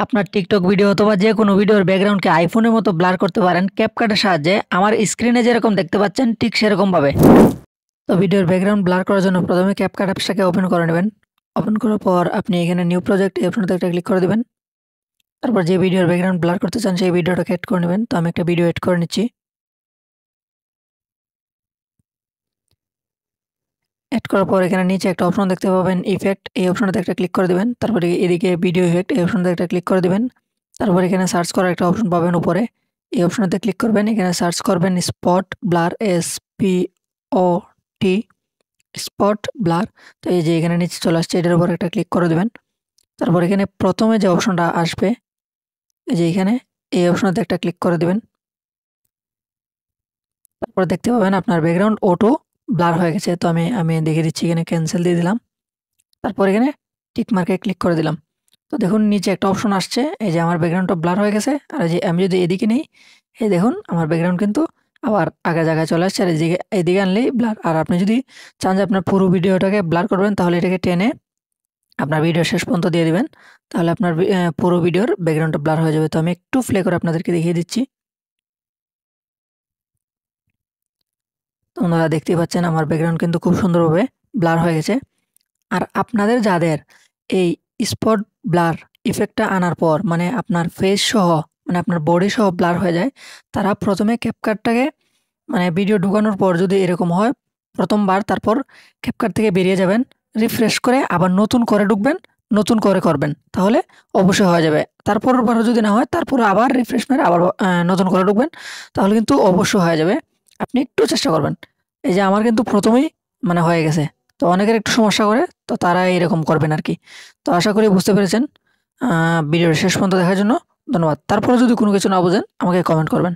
আপনার TikTok video অথবা যে কোনো ভিডিওর ব্যাকগ্রাউন্ডকে আইফোনের মতো ব্লার করতে পারেন ক্যাপকাটের সাহায্যে। আমার স্ক্রিনে যেরকম দেখতে পাচ্ছেন ঠিক সেরকম ভাবে। তো ভিডিওর ব্যাকগ্রাউন্ড ব্লার করার জন্য প্রথমে ক্যাপকাট অ্যাপসটাকে ওপেন করে নেবেন। ওপেন করার পর আপনি এখানে নিউ প্রজেক্ট এই অপশনটাতে একটা ক্লিক করে দিবেন। তারপর যে ভিডিওর ব্যাকগ্রাউন্ড ব্লার করতে চান সেই ভিডিওটাকে এড করে নেবেন। তো আমি একটা ভিডিও এড করে নিচ্ছি। এড করার পর এখানে নিচে একটা অপশন দেখতে পাবেন ইফেক্ট, এই অপশনটাতে একটা ক্লিক করে দিবেন। তারপরে এদিকে ভিডিও ইফেক্ট এই অপশনটাতে একটা ক্লিক করে দিবেন। তারপর এখানে সার্চ করার একটা অপশন পাবেন উপরে, এই অপশনটাতে ক্লিক করবেন। এখানে সার্চ করবেন spot blur, SPOT spot blur. তো এই যে এখানে নিচে চলে আসছে, এটার উপর একটা ক্লিক করে দিবেন। তারপর এখানে প্রথমে যে অপশনটা আসবে এই যে এখানে এই অপশনটাতে একটা ক্লিক করে দিবেন। তারপর দেখতে পাবেন আপনার ব্যাকগ্রাউন্ড অটো ব্লার হয়ে গেছে। তো আমি দেখিয়ে দিচ্ছি, এখানে ক্যান্সেল দিয়ে দিলাম। তারপর এখানে টিক মার্কে ক্লিক করে দিলাম। তো দেখুন নিচে একটা অপশন আসছে, এই যে আমার ব্যাকগ্রাউন্ডটা ব্লার হয়ে গেছে। আর এই যে আমি যদি এদিকে নেই, এই দেখুন আমার ব্যাকগ্রাউন্ড কিন্তু আবার আগের জায়গায় চলে আসছে। আর এদিকে আনলেই ব্লার। আর আপনি যদি চান যে আপনার পুরো ভিডিওটাকে ব্লার করবেন, তাহলে এটাকে টেনে আপনার ভিডিও শেষ পর্যন্ত দিয়ে দিবেন। তাহলে আপনার পুরো ভিডিওর ব্যাকগ্রাউন্ডটা ব্লার হয়ে যাবে। তো আমি একটু প্লে করে আপনাদেরকে দেখিয়ে দিচ্ছি। তো আপনারা দেখতেই পাচ্ছেন আমার ব্যাকগ্রাউন্ড কিন্তু খুব সুন্দরভাবে ব্লার হয়ে গেছে। আর আপনাদের যাদের এই স্পট ব্লার ইফেক্টটা আনার পর মানে আপনার ফেস সহ মানে আপনার বডি সহ ব্লার হয়ে যায়, তারা প্রথমে ক্যাপকাটটাকে মানে ভিডিও ঢোকানোর পর যদি এরকম হয় প্রথমবার, তারপর ক্যাপকাট থেকে বেরিয়ে যাবেন, রিফ্রেশ করে আবার নতুন করে ঢুকবেন, নতুন করে করবেন, তাহলে অবশ্যই হয়ে যাবে। তারপরেরবারও যদি না হয় তারপরে আবার রিফ্রেশ মেরে আবার নতুন করে ঢুকবেন, তাহলে কিন্তু অবশ্যই হয়ে যাবে। আপনি একটু চেষ্টা করবেন। এই যে আমার কিন্তু প্রথমেই মানে হয়ে গেছে। তো অনেকের একটু সমস্যা করে, তো তারা এরকম করবেন আরকি। তো আশা করি বুঝতে পেরেছেন। ভিডিওটা শেষ পর্যন্ত দেখার জন্য ধন্যবাদ। তারপরেও যদি কোনো কিছু না বোঝেন আমাকে কমেন্ট করবেন।